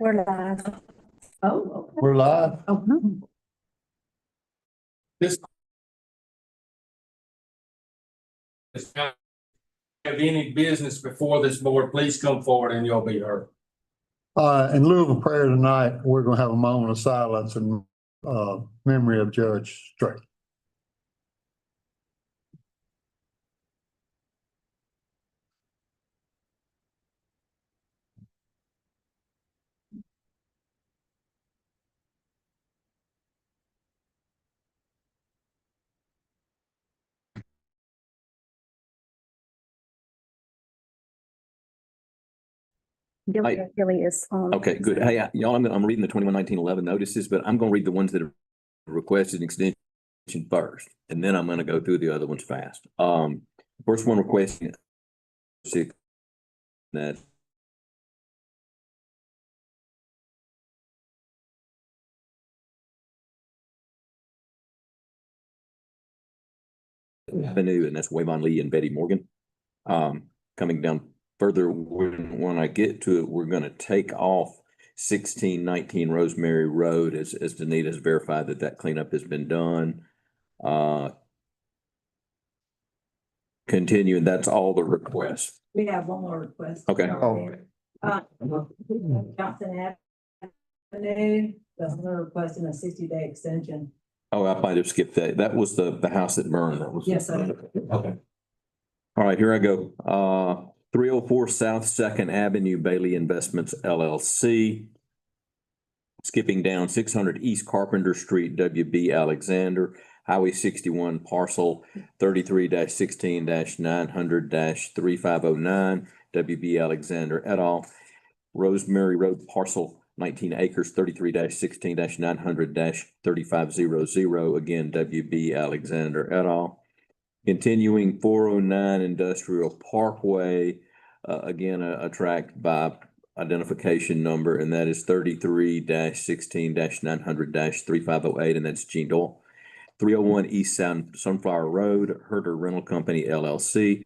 We're live. Oh, okay. We're live. Oh, no. This if you have any business before this board, please come forward and you'll be heard. In lieu of a prayer tonight, we're gonna have a moment of silence in memory of Judge Strait. Billy is on. Okay, good. Hey, y'all, I'm reading the 21-19-11 notices, but I'm gonna read the ones that have requested an extension first, and then I'm gonna go through the other ones fast. First one requesting six, that Avenue, and that's Wayvon Lee and Betty Morgan. Coming down further, when I get to it, we're gonna take off 1619 Rosemary Road as Danita has verified that cleanup has been done. Continuing, that's all the requests. We have one more request. Okay. Johnson Avenue, that's another requesting a 60-day extension. Oh, I might have skipped that. That was the house that burned. That was. Yes, sir. Okay. All right, here I go. 304 South Second Avenue, Bailey Investments LLC. Skipping down 600 East Carpenter Street, WB Alexander, Highway 61, parcel 33-16-900-3509, WB Alexander et al. Rosemary Road, parcel 19 acres, 33-16-900-3500, again, WB Alexander et al. Continuing 409 Industrial Parkway, again, a tract by identification number, and that is 33-16-900-3508, and that's Gene Doyle. 301 East Sunflower Road, Herder Rental Company LLC.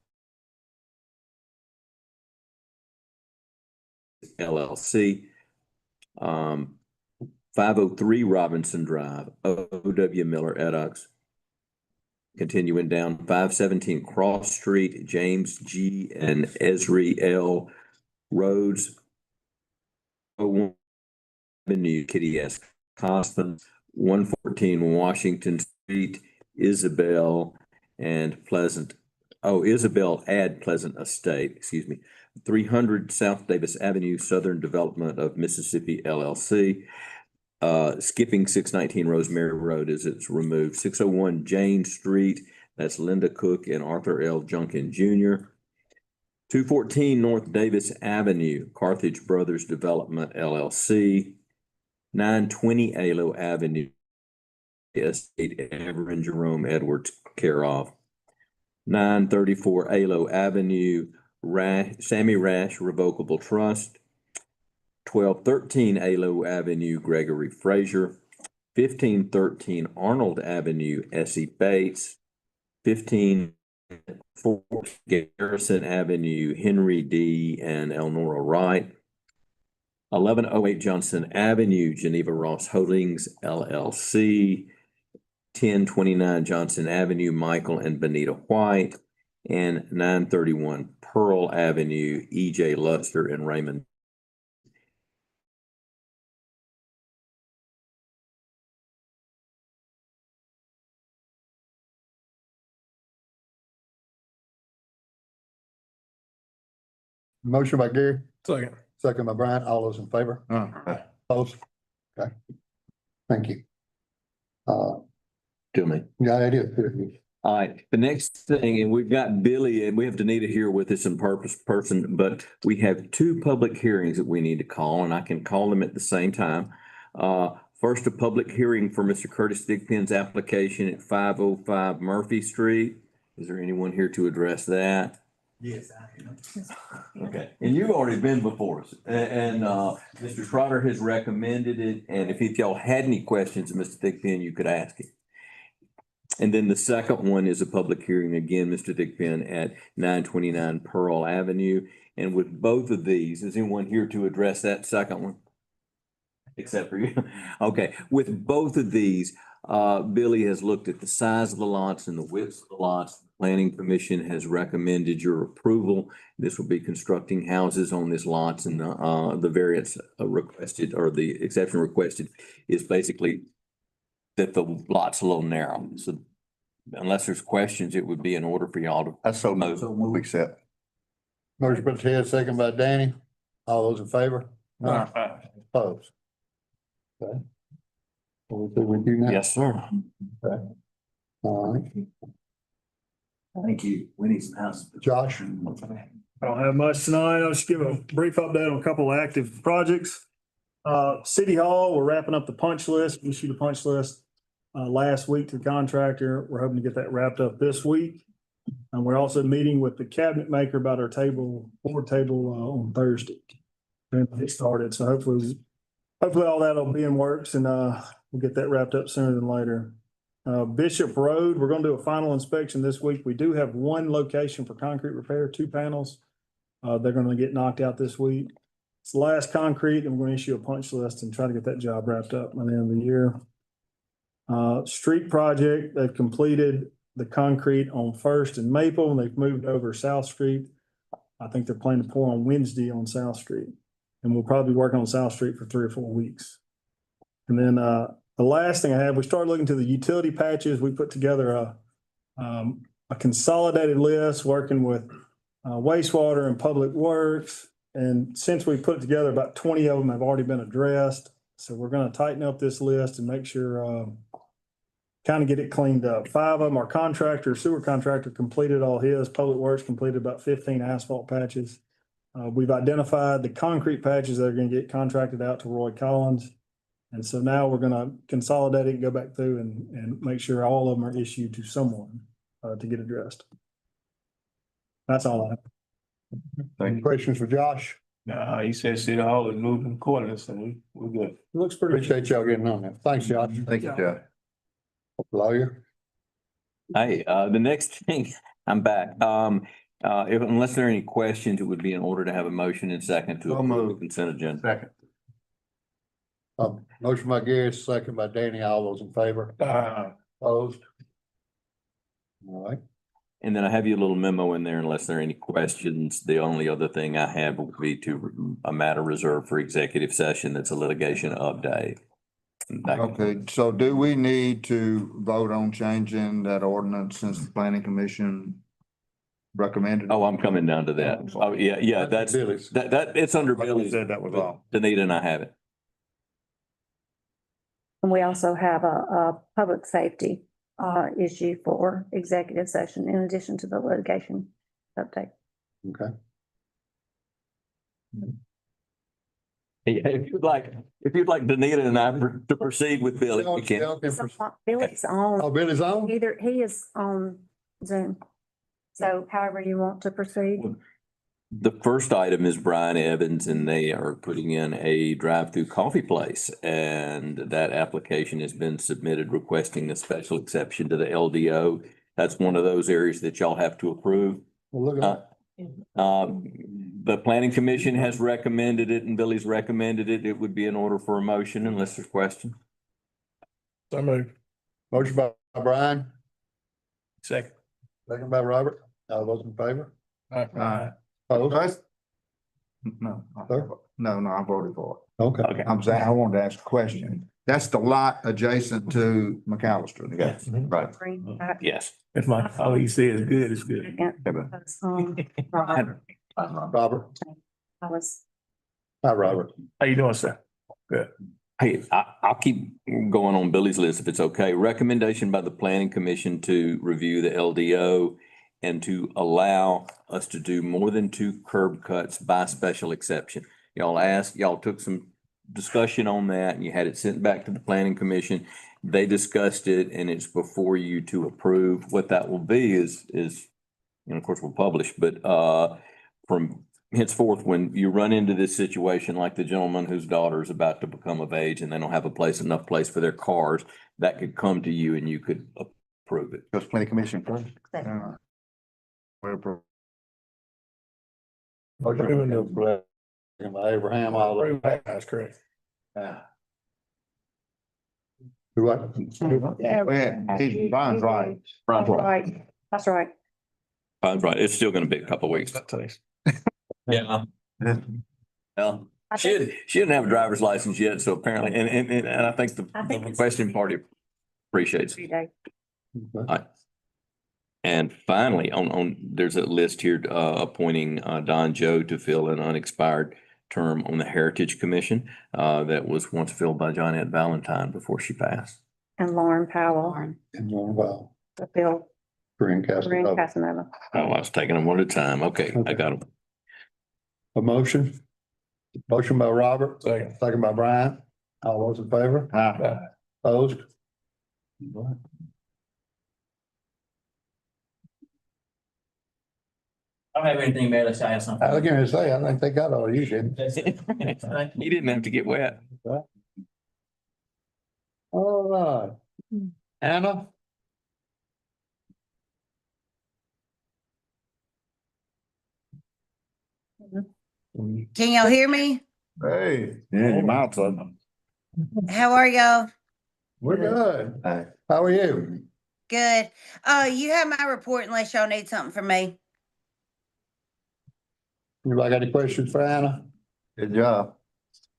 503 Robinson Drive, O.W. Miller Eddux. Continuing down 517 Cross Street, James G. and Esri L. Roads. 01 Avenue, Kitty S. Costin, 114 Washington Street, Isabel and Pleasant. Oh, Isabel Ad Pleasant Estate, excuse me. 300 South Davis Avenue, Southern Development of Mississippi LLC. Skipping 619 Rosemary Road as it's removed. 601 Jane Street, that's Linda Cook and Arthur L. Junkin Jr. 214 North Davis Avenue, Carthage Brothers Development LLC. 920 Alo Avenue, Estate Everin Jerome Edwards care of. 934 Alo Avenue, Sammy Rash Revocable Trust. 1213 Alo Avenue, Gregory Frazier. 1513 Arnold Avenue, Essie Bates. 1504 Garrison Avenue, Henry D. and Elnora Wright. 1108 Johnson Avenue, Geneva Ross Holdings LLC. 1029 Johnson Avenue, Michael and Benita White. And 931 Pearl Avenue, EJ Luster and Raymond. Motion by Gary, Second. second by Brian. All those in favor? Opposed? Okay. Thank you. To me. Yeah, it is. All right, the next thing, and we've got Billy and we have Danita here with us in person, but we have two public hearings that we need to call, and I can call them at the same time. First, a public hearing for Mr. Curtis Thigpen's application at 505 Murphy Street. Is there anyone here to address that? Yes, I am. Okay, and you've already been before us, and Mr. Trotter has recommended it, and if y'all had any questions of Mr. Thigpen, you could ask him. And then the second one is a public hearing again, Mr. Thigpen, at 929 Pearl Avenue. And with both of these, is anyone here to address that second one? Except for you. Okay, with both of these, Billy has looked at the size of the lots and the widths of the lots. Planning Commission has recommended your approval. This will be constructing houses on this lots, and the variance requested, or the exception requested, is basically that the lot's a little narrow. So unless there's questions, it would be in order for y'all to. That's so move, accept. Motion by Ted, second by Danny. All those in favor? Opposed? Okay. We'll do with you now. Yes, sir. All right. Thank you. We need some houses. Josh? I don't have much tonight. I'll just give a brief update on a couple of active projects. City Hall, we're wrapping up the punch list. We issued a punch list last week to the contractor. We're hoping to get that wrapped up this week. And we're also meeting with the cabinet maker about our board table on Thursday. And it started, so hopefully all that'll be in works, and we'll get that wrapped up sooner than later. Bishop Road, we're gonna do a final inspection this week. We do have one location for concrete repair, 2 panels. They're gonna get knocked out this week. It's the last concrete, and we're gonna issue a punch list and try to get that job wrapped up by the end of the year. Street project, they've completed the concrete on First and Maple, and they've moved over South Street. I think they're planning to pour on Wednesday on South Street. And we'll probably be working on South Street for 3 or 4 weeks. And then the last thing I have, we started looking to the utility patches. We put together a consolidated list working with wastewater and public works. And since we put it together, about 20 of them have already been addressed. So we're going to tighten up this list and make sure, kind of get it cleaned up. 5 of them, our sewer contractor completed all his. Public works completed about 15 asphalt patches. We've identified the concrete patches that are going to get contracted out to Roy Collins. And so now we're going to consolidate it and go back through and make sure all of them are issued to someone to get addressed. That's all I have. Any questions for Josh? Nah, he said City Hall is moving accordingly, so we're good. It looks pretty. Appreciate y'all getting on there. Thanks, Josh. Thank you, Josh. Lawyer? Hey, the next thing, I'm back. Unless there are any questions, it would be in order to have a motion and second to So approve the moved. consent agenda. Second. Motion by Gary, second by Danny. All those in favor? Opposed? All right. And then I have you a little memo in there unless there are any questions. The only other thing I have would be a matter reserved for executive session. That's a litigation update. Okay, so do we need to vote on changing that ordinance since the planning commission recommended? Oh, I'm coming down to that. Oh, yeah, that's, Billy's. it's under Like we Billy's. said, that was all. Danita and I have it. And we also have a public safety issue for executive session in addition to the litigation update. Okay. Yeah, if you'd like Danita and I to proceed with Billy, we can. Billy's on, Oh, Billy's on? he is on Zoom. So however you want to proceed. The first item is Brian Evans, and they are putting in a drive-through coffee place. And that application has been submitted requesting a special exception to the LDO. That's one of those areas that y'all have to approve. Well, look at The planning commission has recommended it and Billy's recommended it. It would be in order for a motion unless there's question. So moved. motion by Brian, Second. second by Robert. All those in favor? Opposed? Sir? No, I voted for Okay. Okay. it. I wanted to ask a question. That's the lot adjacent to McAllister. Yes. Right. Yes. If my, all he said is good, it's good. Robert? I was, Hi, Robert. How you doing, sir? Hey, I'll keep going on Billy's list if it's okay. Recommendation by the planning commission to review the LDO and to allow us to do more than 2 curb cuts by special exception. Y'all took some discussion on that and you had it sent back to the planning commission. They discussed it and it's before you to approve. What that will be is, of course we'll publish, but, from henceforth, when you run into this situation like the gentleman whose daughter is about to become of age and they don't have enough place for their cars, that could come to you and you could approve it. Because planning commission first. Second. We're approved. Second by Abraham, all those. That's correct. Do what? Yeah, Brian's right. Brian's right. Right, that's right. Brian's right. It's still gonna be a couple of weeks. Yeah. Well, I she think- didn't have a driver's license yet, so apparently, and I think the I think it's- question party appreciates it. 3 days. And finally, there's a list here, appointing, Don Joe to fill an unexpired term on the Heritage Commission, that was once filled by Johnette Valentine before she passed. And Lauren Powell, And well, the Bill, Green Green Castle. Casanova. Oh, I was taking them one at a time. Okay, I got them. A motion? Motion by Robert, Second. second by Brian. All those in favor? Opposed? I don't have anything, Mayor, let's add something. I was gonna say, I think they got all you did. He didn't have to get wet. All right. Anna? Can y'all hear me? Hey, yeah, your mouth's up. How are y'all? We're good. How are you? Good. You have my report unless y'all need something from me. Anybody got any questions for Anna? Good job.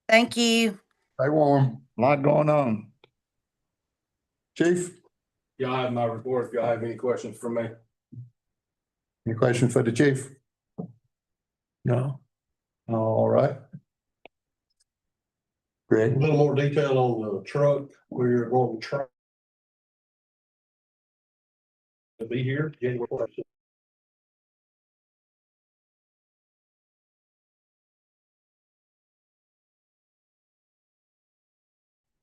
Thank you. Stay warm. Lot going on. Chief, Y'all have my report if y'all have any questions for me. any questions for the chief? No. All right. A Greg? little more detail on the truck, we're going to try to be here January 1st.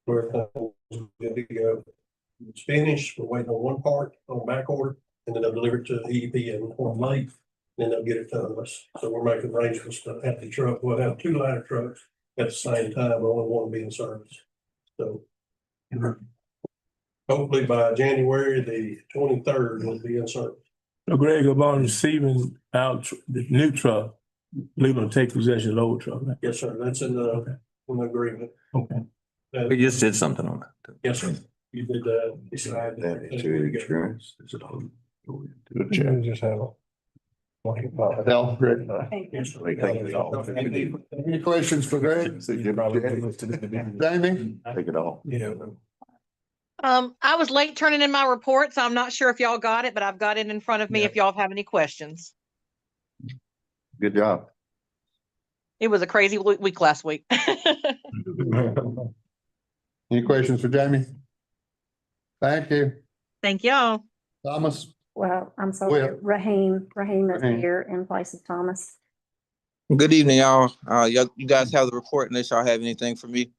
We're good to go. It's finished, we're waiting on one part on back order, and then they'll deliver it to EEP on late, then they'll get it to us. So we're making arrangements to have the truck, we'll have 2 ladder trucks at the same time, only one will be in service. So hopefully by January the 23rd, we'll be in service. So Greg, upon receiving the new truck, leave them take possession of the old truck. Right? Yes, sir, that's in the agreement. Okay. We just did something on that. Yes, sir. You did, decide that. The chair just have a. Del, Greg? Yes, sir. Any questions for Greg? Jamie? Take it off. Yeah. I was late turning in my report, so I'm not sure if y'all got it, but I've got it in front of me if y'all have any questions. Good job. It was a crazy week last week. Any questions for Jamie? Thank you. Thank y'all. Thomas? Well, I'm sorry, Well- Raheem is Raheem. here in place of Thomas. Good evening, y'all. You guys have the report unless y'all have anything for me.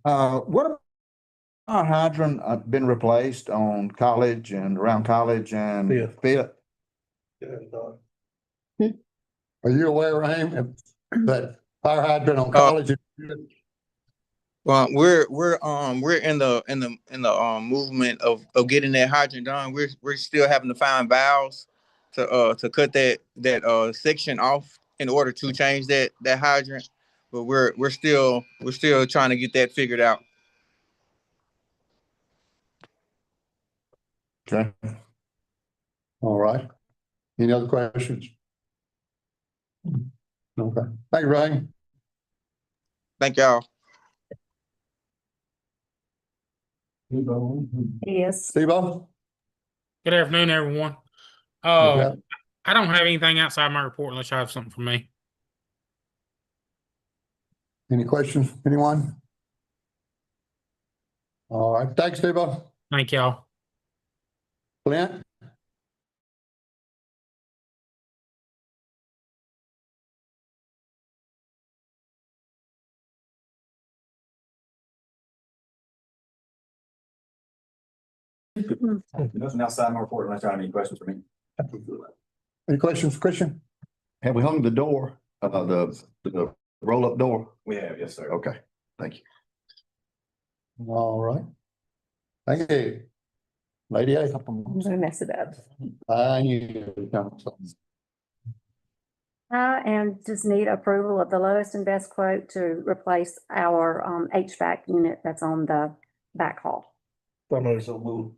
What our hydrant been replaced on College and around College and Fifth. Fifth? Are you aware, Raheem, that fire hydrant on College? Well, we're in the movement of getting that hydrant done. We're still having to find valves to cut that section off in order to change that hydrant. But we're still trying to get that figured out. Okay. All right. Any other questions? Okay. Thank you, Raheem. Thank y'all. Yes. Steve-O? Good afternoon, everyone. Okay. I don't have anything outside my report unless you have something for me. Any questions, anyone? All right, thanks, Steve-O. Thank y'all. Clint? Nothing outside my report unless you have any questions for me. Any questions for Christian? Have we hung the door, the roll-up door? We have, yes, sir. Okay, thank you. All right. Thank you. Lady A. I'm gonna mess it up. I knew council. And just need approval of the lowest and best quote to replace our HVAC unit that's on the back hall. So move.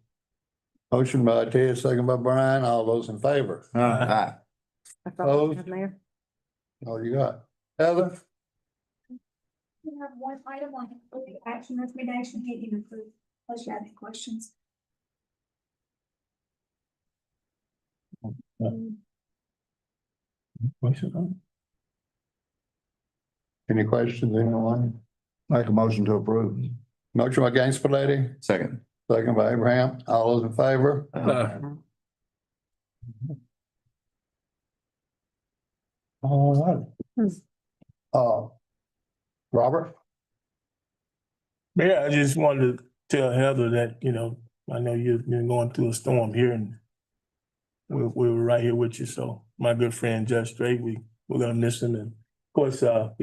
Motion by Ted, second by Brian. All those in favor? Aye. That's all I Opposed? have, Mayor. All you got. Heather? We have one item on action recommendation getting approved, unless you have any questions. Any questions, anyone? Make a motion to approve. Motion by Gainsborough, Second. second by Abraham. All those in favor? All right. Robert? Yeah, I just wanted to tell Heather that, I know you've been going through a storm here and we were right here with you. So my good friend Judge Strait, we're gonna miss him. And of course, the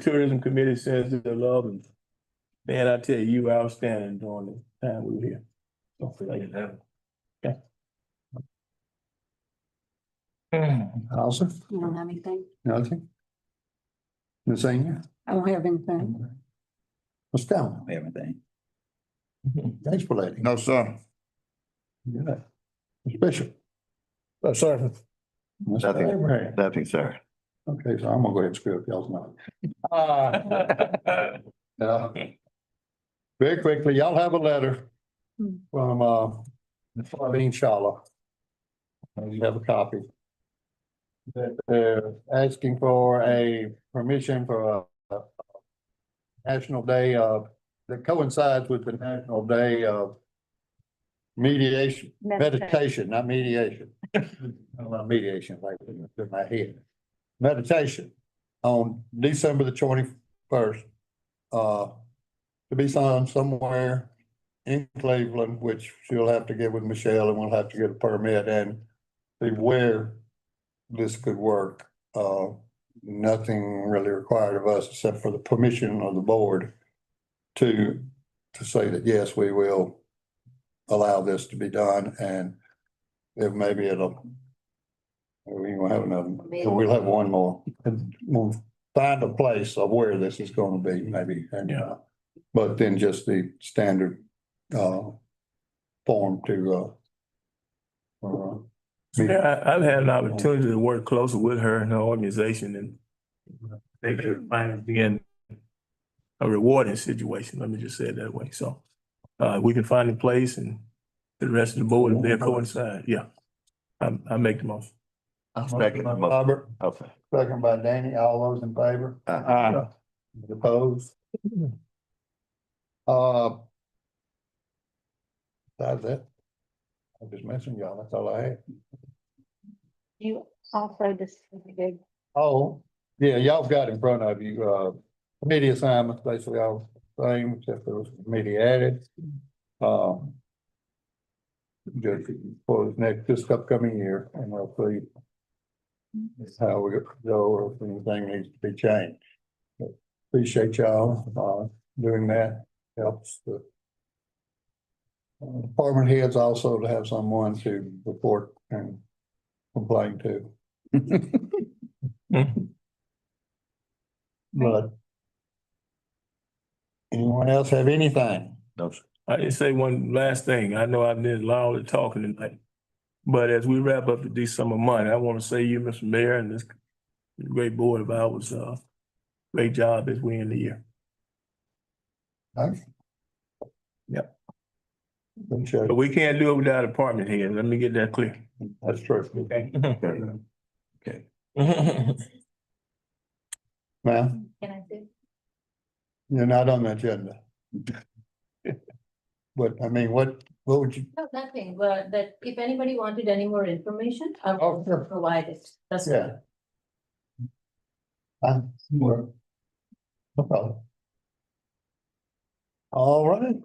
tourism committee sends their love, and man, I tell you, you were outstanding during the time we were here. So thank you. Okay. Allison? You don't have anything? Nothing? Ms. Senior? I don't have anything. Ms. Down? Everything. Gainsborough? No, sir. Yeah. Ms. Bishop? Oh, sorry. Ms. Nothing. Abraham? Nothing, sir. Okay, so I'm gonna go ahead and screw up y'all's mind. Very quickly, y'all have a letter from Flavine Shala. You have a copy. That they're asking for a permission for a National Day that coincides with the National Day of meditation, not mediation. I don't know, mediation, like in my head. Meditation on December the 21st. To be done somewhere in Cleveland, which she'll have to get with Michelle, and we'll have to get a permit and see where this could work. Nothing really required of us except for the permission of the board to say that, yes, we will allow this to be done, and if maybe we will have another, we'll have one more, and we'll find a place of where this is gonna be, maybe, and but then just the standard form to Yeah, I've had an opportunity to work closer with her and her organization, and they could find it being a rewarding situation. Let me just say it that way. So we can find a place, and the rest of the board, if they coincide, I make the most. second by Robert, Okay. second by Danny. All those in favor? Opposed? That's it. I'm just messing y'all. That's all I had. You also just. Oh, yeah, y'all got in front of you, committee assignments, basically all the same, except there was a committee added. Just for this upcoming year, and we'll see how we go, or if anything needs to be changed. But appreciate y'all, doing that, helps the department heads also to have someone to report and complain to. But anyone else have anything? No, sir. I just say one last thing. I know I've been loud at talking tonight, but as we wrap up the December month, I want to say you, Mr. Mayor, and this great board of ours, great job as we end the year. Thanks. Yep. Appreciate it. But we can't do it without department head. Let me get that clear. That's true. Okay. Okay. Ma'am, Can I say? you're not on the agenda. But I mean, what would you? No, nothing, but that if anybody wanted any more information, I Oh, will sure. provide it. That's Yeah. No problem. All right.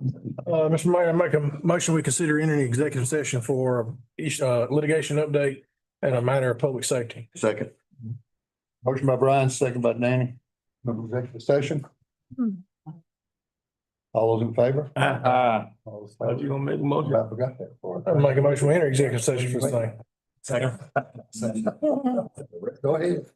Mr. Mayor, I make a motion, we consider entering executive session for each litigation update and a matter of public safety. Second. Motion by Brian, second by Danny. Executive session. All those in favor? All those Thought you opposed? gonna make a motion? I forgot that part. I'll make a motion, we enter executive session for this thing. Go ahead.